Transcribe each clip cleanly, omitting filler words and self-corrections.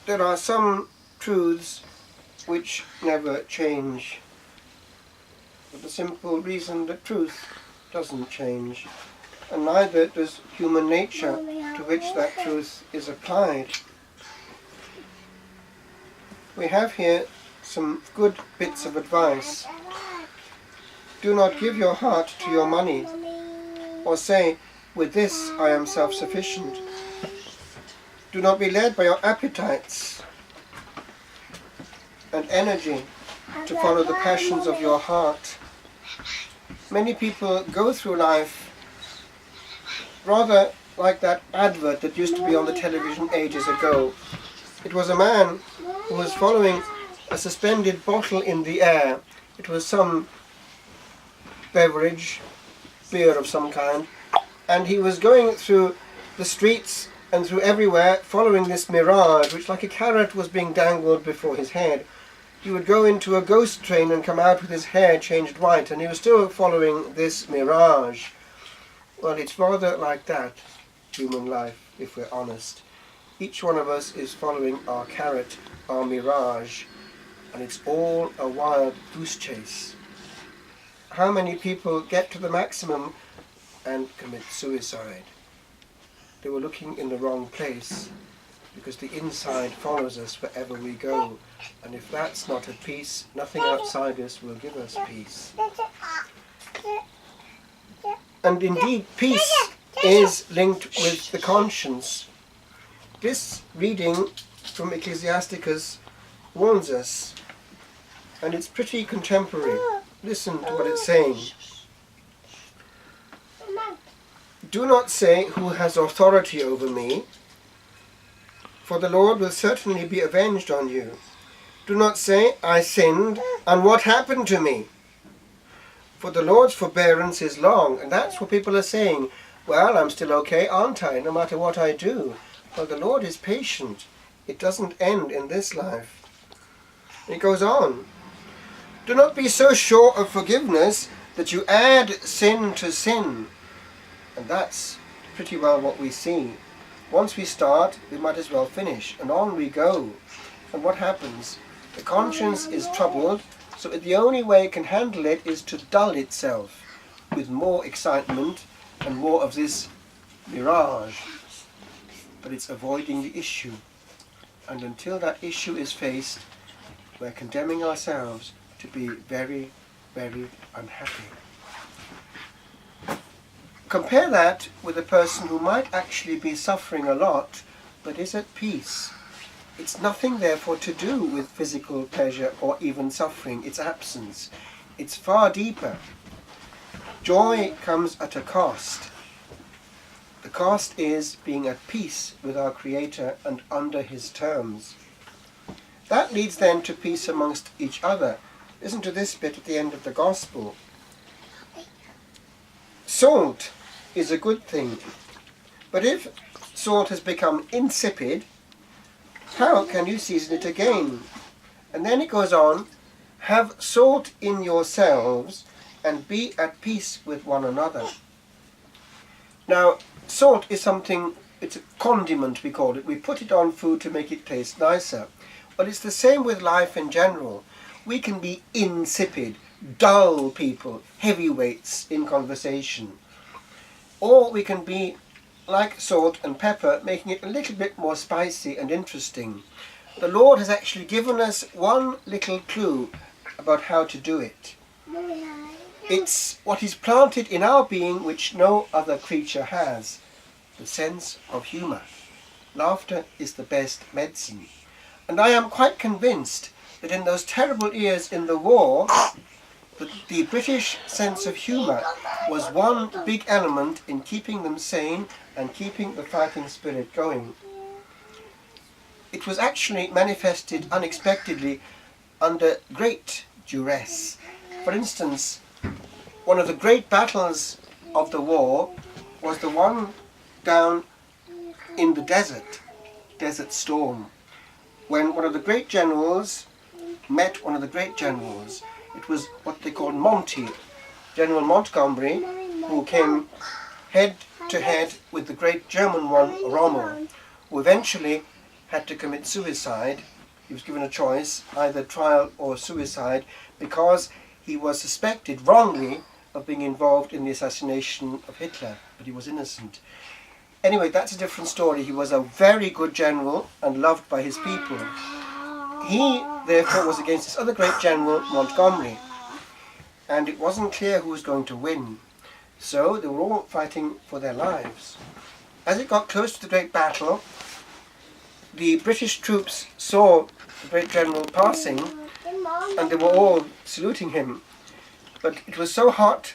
there are some truths which never change, for the simple reason that truth doesn't change, and neither does human nature to which that truth is applied. We have here some good bits of advice. Do not give your heart to your money, or say, with this I am self-sufficient. Do not be led by your appetites and energy to follow the passions of your heart. Many people go through life rather like that advert that used to be on the television ages ago. It was a man who was following a suspended bottle in the air. It was some beverage, beer of some kind, and he was going through the streets and through everywhere following this mirage, which like a carrot was being dangled before his head. He would go into a ghost train and come out with his hair changed white, and he was still following this mirage. Well, it's rather like that, human life, if we're honest. Each one of us is following our carrot, our mirage, and it's all a wild goose chase. How many people get to the maximum and commit suicide? They were looking in the wrong place, because the inside follows us wherever we go, and if that's not at peace, nothing outside us will give us peace. And indeed, peace is linked with the conscience. This reading from Ecclesiasticus warns us, and it's pretty contemporary. Listen to what it's saying. Do not say, who has authority over me, for the Lord will certainly be avenged on you. Do not say, I sinned, and what happened to me? For the Lord's forbearance is long, and that's what people are saying. Well, I'm still okay, aren't I, no matter what I do? Well, the Lord is patient. It doesn't end in this life. And it goes on. Do not be so sure of forgiveness that you add sin to sin. And that's pretty well what we see. Once we start, we might as well finish, and on we go. And what happens? The conscience is troubled, so the only way it can handle it is to dull itself with more excitement and more of this mirage. But it's avoiding the issue. And until that issue is faced, we're condemning ourselves to be very, very unhappy. Compare that with a person who might actually be suffering a lot, but is at peace. It's nothing, therefore, to do with physical pleasure or even suffering, its absence. It's far deeper. Joy comes at a cost. The cost is being at peace with our Creator and under His terms. That leads then to peace amongst each other. Listen to this bit at the end of the Gospel. Salt is a good thing, but if salt has become insipid, how can you season it again? And then it goes on, have salt in yourselves and be at peace with one another. Now, salt is something, it's a condiment we call it. We put it on food to make it taste nicer. But it's the same with life in general. We can be insipid, dull people, heavyweights in conversation. Or we can be like salt and pepper, making it a little bit more spicy and interesting. The Lord has actually given us one little clue about how to do it. It's what is planted in our being which no other creature has, the sense of humour. Laughter is the best medicine. And I am quite convinced that in those terrible years in the war, the British sense of humour was one big element in keeping them sane and keeping the fighting spirit going. It was actually manifested unexpectedly under great duress. For instance, one of the great battles of the war was the one down in the Desert Storm, when one of the great generals met one of the great generals. It was what they called Monty, General Montgomery, who came head to head with the great German one, Rommel, who eventually had to commit suicide. He was given a choice, either trial or suicide, because he was suspected wrongly of being involved in the assassination of Hitler, but he was innocent. Anyway, that's a different story. He was a very good general and loved by his people. He, therefore, was against this other great general, Montgomery, and it wasn't clear who was going to win. So they were all fighting for their lives. As it got close to the great battle, the British troops saw the great general passing, and they were all saluting him. But it was so hot,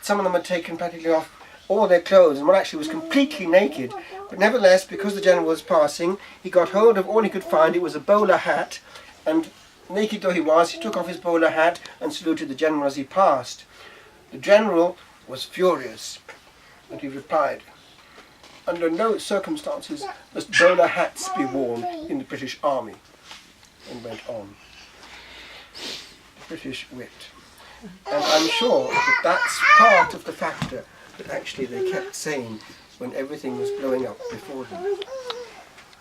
some of them had taken practically off all their clothes, and one actually was completely naked. But nevertheless, because the general was passing, he got hold of all he could find. It was a bowler hat, and naked though he was, he took off his bowler hat and saluted the general as he passed. The general was furious, and he replied, "Under no circumstances must bowler hats be worn in the British Army," and went on. British wit. And I'm sure that that's part of the factor that actually they kept saying when everything was blowing up before them.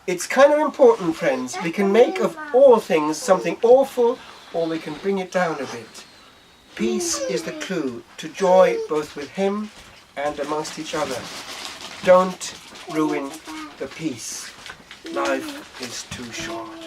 It's kind of important, friends. We can make of all things something awful, or we can bring it down a bit. Peace is the clue to joy both with him and amongst each other. Don't ruin the peace. Life is too short.